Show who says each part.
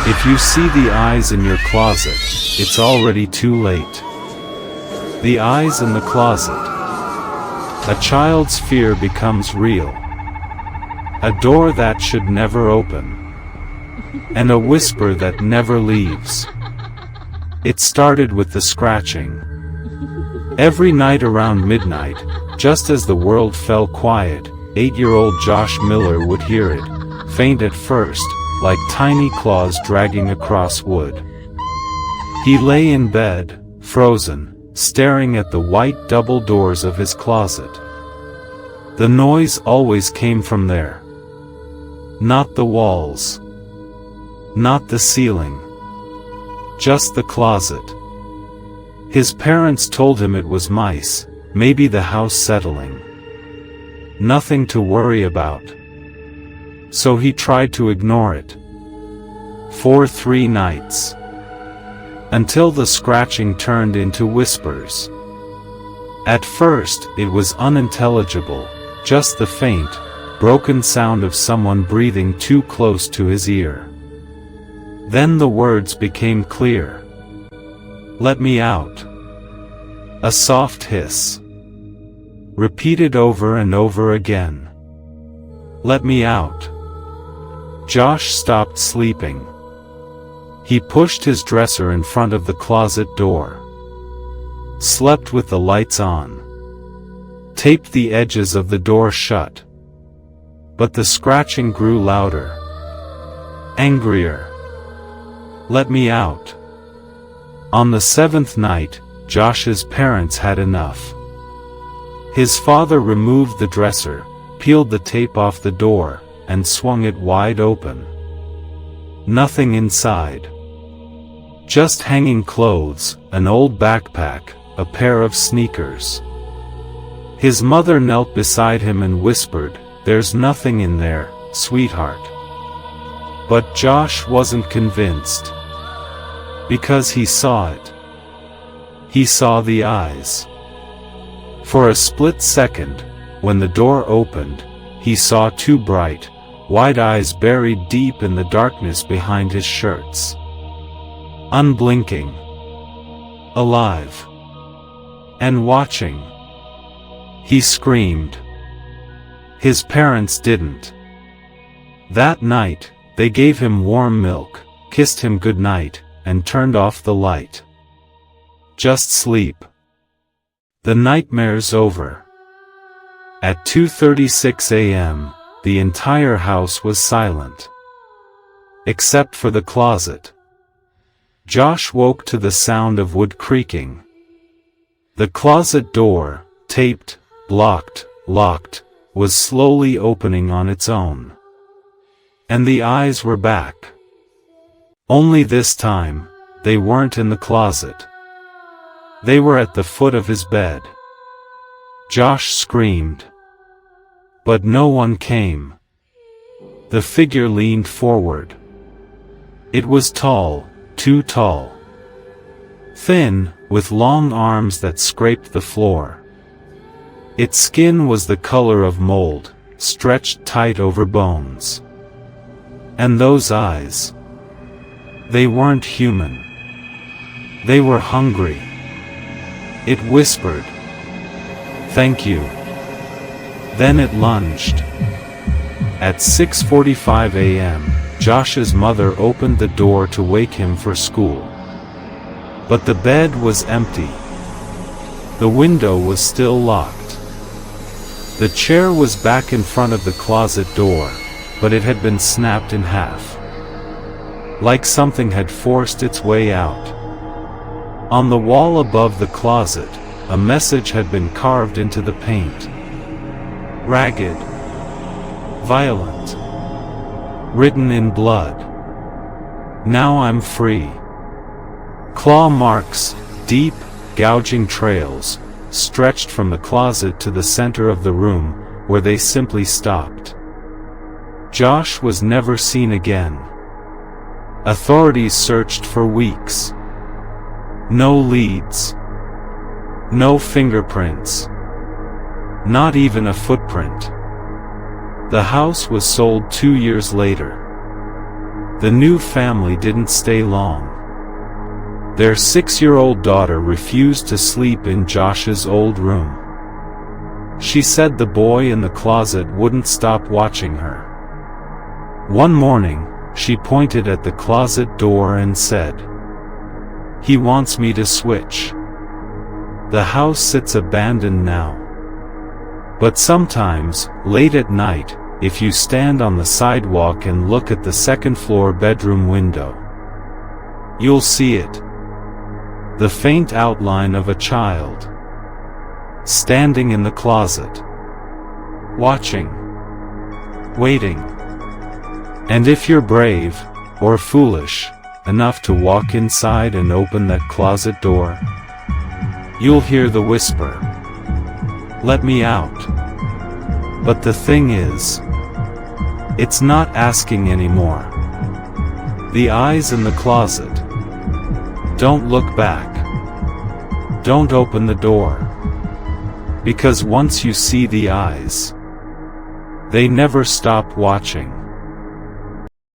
Speaker 1: If you see the eyes in your closet, it's already too late. The eyes in the closet. A child's fear becomes real. A door that should never open. And a whisper that never leaves. It started with the scratching. Every night around midnight, just as the world fell quiet, 8-year-old Josh Miller would hear it, faint at first, like tiny claws dragging across wood. He lay in bed, frozen, staring at the white double doors of his closet. The noise always came from there. Not the walls. Not the ceiling. Just the closet. His parents told him it was mice, maybe the house settling. Nothing to worry about. So he tried to ignore it. For 3 nights. Until the scratching turned into whispers. At first, it was unintelligible, just the faint, broken sound of someone breathing too close to his ear. Then the words became clear. "Let me out." A soft hiss. Repeated over and over again. "Let me out." Josh stopped sleeping. He pushed his dresser in front of the closet door. Slept with the lights on. Taped the edges of the door shut. But the scratching grew louder. Angrier. "Let me out." On the 7th night, Josh's parents had enough. His father removed the dresser, peeled the tape off the door, and swung it wide open. Nothing inside. Just hanging clothes, an old backpack, a pair of sneakers. His mother knelt beside him and whispered, "There's nothing in there, sweetheart." But Josh wasn't convinced. Because he saw it. He saw the eyes. For a split second, when the door opened, he saw 2 bright, wide eyes buried deep in the darkness behind his shirts. Unblinking. Alive. And watching. He screamed. His parents didn't. That night, they gave him warm milk, kissed him goodnight, and turned off the light. Just sleep. The nightmare's over. At 2:36 a.m., the entire house was silent. Except for the closet. Josh woke to the sound of wood creaking. The closet door, taped, blocked, locked, was slowly opening on its own. And the eyes were back. Only this time, they weren't in the closet. They were at the foot of his bed. Josh screamed. But no one came. The figure leaned forward. It was tall, too tall. Thin, with long arms that scraped the floor. Its skin was the color of mold, stretched tight over bones. And those eyes. They weren't human. They were hungry. It whispered, "Thank you." Then it lunged. At 6:45 a.m., Josh's mother opened the door to wake him for school. But the bed was empty. The window was still locked. The chair was back in front of the closet door, but it had been snapped in half. Like something had forced its way out. On the wall above the closet, a message had been carved into the paint. Ragged. Violent. Written in blood. "Now I'm free." Claw marks, deep, gouging trails, stretched from the closet to the center of the room, where they simply stopped. Josh was never seen again. Authorities searched for weeks. No leads. No fingerprints. Not even a footprint. The house was sold 2 years later. The new family didn't stay long. Their 6-year-old daughter refused to sleep in Josh's old room. She said the boy in the closet wouldn't stop watching her. One morning, she pointed at the closet door and said, "He wants me to switch. The house sits abandoned now. But sometimes, late at night, if you stand on the sidewalk and look at the second-floor bedroom window, you'll see it. The faint outline of a child, standing in the closet, watching, waiting. And if you're brave, or foolish, enough to walk inside and open that closet door, you'll hear the whisper, 'Let me out.' But the thing is, it's not asking anymore. The eyes in the closet. Don't look back. Don't open the door. Because once you see the eyes, they never stop watching."